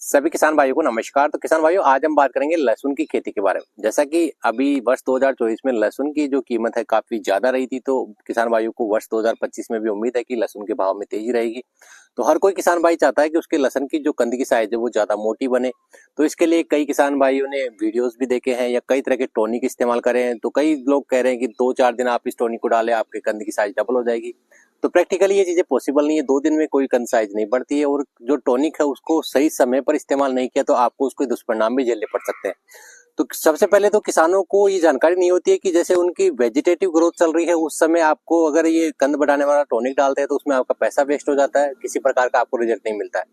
सभी किसान भाइयों को नमस्कार। तो किसान भाइयों, आज हम बात करेंगे लहसुन की खेती के बारे में। जैसा कि अभी वर्ष 2024 में लहसुन की जो कीमत है काफी ज्यादा रही थी, तो किसान भाइयों को वर्ष 2025 में भी उम्मीद है कि लहसुन के भाव में तेजी रहेगी। तो हर कोई किसान भाई चाहता है कि उसके लहसुन की जो कंद की साइज है वो ज्यादा मोटी बने। तो इसके लिए कई किसान भाइयों ने वीडियोस भी देखे हैं या कई तरह के टॉनिक इस्तेमाल करे हैं। तो कई लोग कह रहे हैं कि 2-4 दिन आप इस टॉनिक को डालें, आपके कंद की साइज डबल हो जाएगी। तो प्रैक्टिकली ये चीजें पॉसिबल नहीं है। 2 दिन में कोई कंद साइज नहीं बढ़ती है, और जो टॉनिक है उसको सही समय पर इस्तेमाल नहीं किया तो आपको उसके दुष्परिणाम भी झेलने पड़ सकते हैं। तो सबसे पहले तो किसानों को ये जानकारी नहीं होती है कि जैसे उनकी वेजिटेटिव ग्रोथ चल रही है उस समय आपको अगर ये कंद बढ़ाने वाला टॉनिक डालते हैं तो उसमें आपका पैसा वेस्ट हो जाता है, किसी प्रकार का आपको रिजल्ट नहीं मिलता है।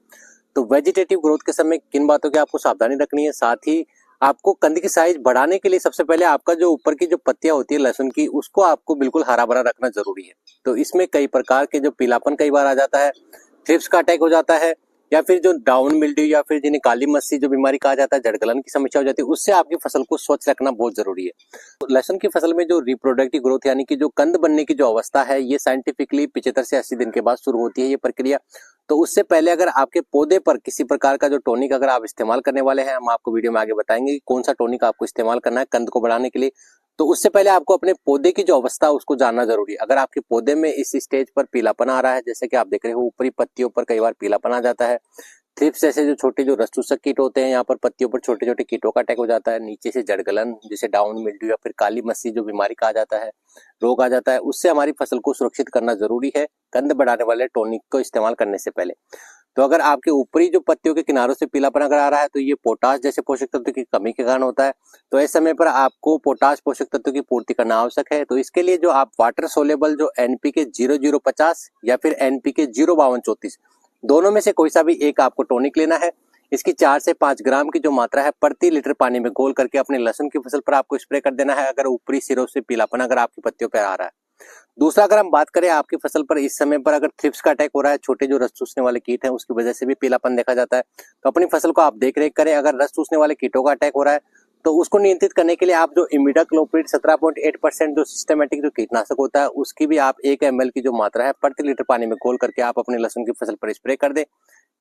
तो वेजिटेटिव ग्रोथ के समय किन बातों की आपको सावधानी रखनी है, साथ ही आपको कंद की साइज बढ़ाने के लिए सबसे पहले आपका जो ऊपर की जो पत्तियां होती है लहसुन की, उसको आपको बिल्कुल हरा भरा रखना जरूरी है। तो इसमें कई प्रकार के जो पीलापन कई बार आ जाता है, थ्रिप्स का अटैक हो जाता है, या फिर जो डाउन मिल्ड्यू या फिर जिन्हें काली मस्सी जो बीमारी कहा जाता है, जड़गलन की समस्या हो जाती है, उससे आपकी फसल को स्वच्छ रखना बहुत जरूरी है। तो लहसुन की फसल में जो रिप्रोडक्टिव ग्रोथ यानी कि जो कंद बनने की जो अवस्था है, ये साइंटिफिकली 75 से 80 दिन के बाद शुरू होती है ये प्रक्रिया। तो उससे पहले अगर आपके पौधे पर किसी प्रकार का जो टॉनिक अगर आप इस्तेमाल करने वाले हैं, हम आपको वीडियो में आगे बताएंगे कि कौन सा टॉनिक आपको इस्तेमाल करना है कंद को बढ़ाने के लिए। तो उससे पहले आपको अपने पौधे की जो अवस्था है उसको जानना जरूरी है। अगर आपके पौधे में इस स्टेज पर पीलापन आ रहा है, जैसे कि आप देख रहे हो ऊपरी पत्तियों पर कई बार पीलापन आ जाता है, थ्रिप्स जैसे जो छोटे जो रस चूसक कीट होते हैं, यहाँ पर पत्तियों पर छोटे छोटे कीटों का अटैक हो जाता है, नीचे से जड़गलन जैसे डाउन मिल्ड्यू या फिर काली मस्सी जो बीमारी कहा जाता है, रोग आ जाता है, उससे हमारी फसल को सुरक्षित करना जरूरी है कंद बढ़ाने वाले टॉनिक को इस्तेमाल करने से पहले। तो अगर आपके ऊपरी जो पत्तियों के किनारों से पीलापन अगर आ रहा है तो ये पोटाश जैसे पोषक तत्व की कमी के कारण होता है। तो इस समय पर आपको पोटाश पोषक तत्व की पूर्ति करना आवश्यक है। तो इसके लिए जो आप वाटर सोलेबल जो एनपीके 0050 या फिर एनपीके 05234 दोनों में से कोई सा भी एक आपको टॉनिक लेना है। इसकी 4 से 5 ग्राम की जो मात्रा है प्रति लीटर पानी में घोल करके अपने लहसुन की फसल पर आपको स्प्रे कर देना है, अगर ऊपरी सिरों से पीलापन अगर आपकी पत्तियों पर आ रहा है। दूसरा, अगर हम बात करें आपकी फसल पर इस समय पर अगर थ्रिप्स का अटैक हो रहा है, छोटे जो रस चूसने वाले कीट हैं उसकी वजह से भी पीलापन देखा जाता है, तो अपनी फसल को आप देख रेख करें। अगर रस चूसने वाले कीटों का अटैक हो रहा है तो उसको नियंत्रित करने के लिए आप जो इमिडाक्लोप्रिड 17.8% जो सिस्टमेटिक जो कीटनाशक होता है उसकी भी आप 1 ml की जो मात्रा है प्रति लीटर पानी में घोल करके आप अपने लहसुन की फसल पर स्प्रे कर दें।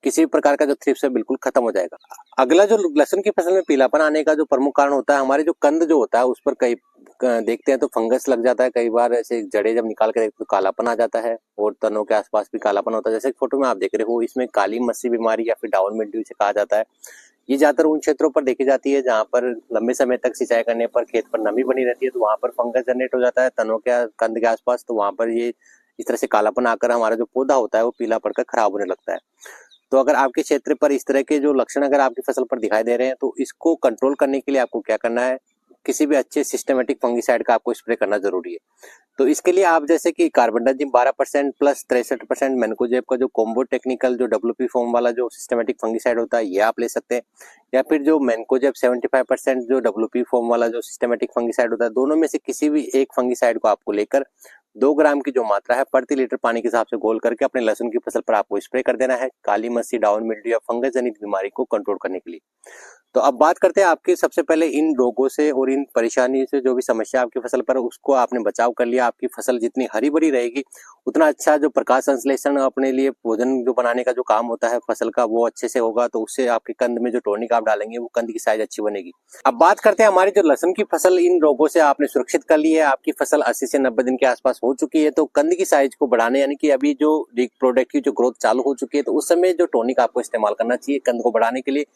किसी भी प्रकार का जो थ्रिप्स है बिल्कुल खत्म हो जाएगा। अगला जो लहसुन की फसल में पीलापन आने का जो प्रमुख कारण होता है, हमारे जो कंद जो होता है उस पर कई देखते हैं तो फंगस लग जाता है, कई बार ऐसे जड़े जब निकाल के देखते तो कालापन आ जाता है, और तनों के आसपास भी कालापन होता है। जैसे फोटो में आप देख रहे हो, इसमें काली मस्सी बीमारी या फिर डाउन मिल्ड्यू से कहा जाता है। ये ज्यादातर उन क्षेत्रों पर देखी जाती है जहाँ पर लंबे समय तक सिंचाई करने पर खेत पर नमी बनी रहती है, तो वहां पर फंगस जनरेट हो जाता है तनों के कंद के आसपास। तो वहां पर ये इस तरह से कालापन आकर हमारा जो पौधा होता है वो पीला पड़कर खराब होने लगता है। तो अगर आपके क्षेत्र पर इस तरह के जो लक्षण अगर आपकी फसल पर दिखाई दे रहे हैं तो इसको कंट्रोल करने के लिए आपको क्या करना है, किसी भी अच्छे सिस्टमेटिक फंगिसाइड का आपको स्प्रे करना जरूरी है। तो इसके लिए आप जैसे कि कार्बेंडाजिम 12% प्लस 63% मैनकोजेब का जो कॉम्बो टेक्निकल जो डब्ल्यूपी फॉर्म वाला जो सिस्टमेटिक फंगिसाइड होता है ये आप ले सकते हैं, या फिर जो मैनकोजेब 75% जो डब्ल्यूपी फॉर्म वाला जो सिस्टमेटिक फंगिसाइड होता है, दोनों में से किसी भी एक फंगिसाइड को आपको लेकर 2 ग्राम की जो मात्रा है प्रति लीटर पानी के हिसाब से घोल करके अपने लहसुन की फसल पर आपको स्प्रे कर देना है, काली मस्सी, डाउन मिल्ड्यू या फंगस जनित बीमारी को कंट्रोल करने के लिए। तो अब बात करते हैं आपकी सबसे पहले इन रोगों से और इन परेशानी से जो भी समस्या आपकी फसल पर, उसको आपने बचाव कर लिया। आपकी फसल जितनी हरी भरी रहेगी उतना अच्छा जो प्रकाश संश्लेषण अपने लिए भोजन जो बनाने का जो काम होता है फसल का वो अच्छे से होगा। तो उससे आपके कंद में जो टॉनिक आप डालेंगे वो कंद की साइज अच्छी बनेगी। अब बात करते हैं हमारी जो लहसुन की फसल इन रोगों से आपने सुरक्षित कर ली है, आपकी फसल 80 से 90 दिन के आसपास हो चुकी है। तो कंद की साइज को बढ़ाने यानी कि अभी जो रिप्रोडक्टिव जो ग्रोथ चालू हो चुकी है, तो उस समय जो टॉनिक आपको इस्तेमाल करना चाहिए कंद को बढ़ाने के लिए।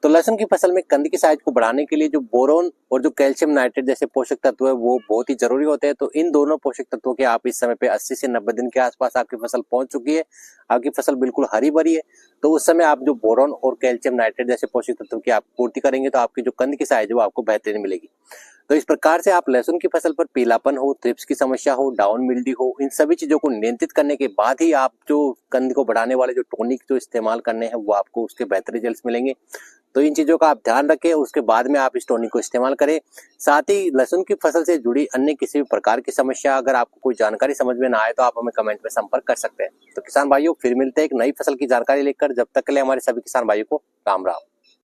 तो लहसुन की फसल में कंद की साइज को बढ़ाने के लिए जो बोरोन और जो कैल्शियम नाइट्रेट जैसे पोषक तत्व है वो बहुत ही जरूरी होते हैं। तो इन दोनों पोषक तत्वों के आप इस समय पे 80 से 90 दिन के आसपास आपकी फसल पहुंच चुकी है, आपकी फसल बिल्कुल हरी भरी है। तो उस समय आप जो बोरोन और कैल्शियम नाइट्रेट जैसे पोषक तत्वों की आप पूर्ति करेंगे तो आपकी जो कंद की साइज है वो आपको बेहतरीन मिलेगी। तो इस प्रकार से आप लहसुन की फसल पर पीलापन हो, थ्रिप्स की समस्या हो, डाउन मिल्ड्यू हो, इन सभी चीजों को नियंत्रित करने के बाद ही आप जो कंद को बढ़ाने वाले जो टॉनिक जो इस्तेमाल करने हैं वो आपको उसके बेहतर रिजल्ट मिलेंगे। तो इन चीजों का आप ध्यान रखें, उसके बाद में आप इस टॉनिक को इस्तेमाल करें। साथ ही लहसुन की फसल से जुड़ी अन्य किसी भी प्रकार की समस्या अगर आपको कोई जानकारी समझ में ना आए तो आप हमें कमेंट में संपर्क कर सकते हैं। तो किसान भाइयों, फिर मिलते हैं एक नई फसल की जानकारी लेकर। जब तक के लिए हमारे सभी किसान भाइयों को राम राम।